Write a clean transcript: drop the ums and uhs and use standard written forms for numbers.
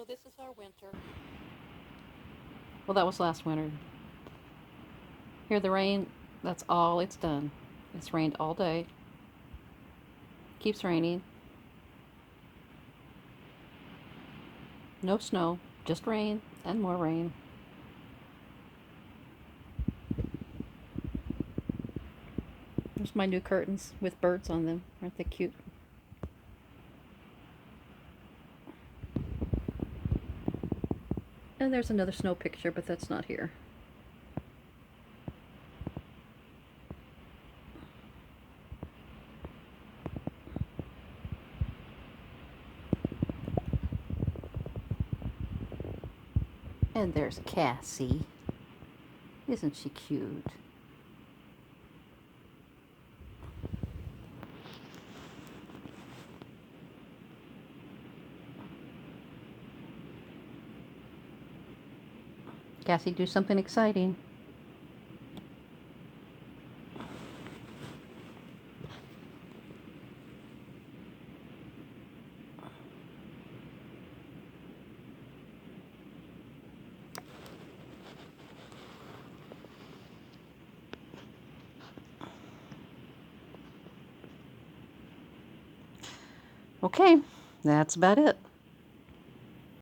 So this is our winter. Well, that was last winter. Here, the rain, that's all it's done. It's rained all day. Keeps raining. No snow, just rain and more rain. There's my new curtains with birds on them. Aren't they cute? And there's another snow picture, but that's not here. And there's Cassie. Isn't she cute? Cassie, do something exciting. Okay, that's about it.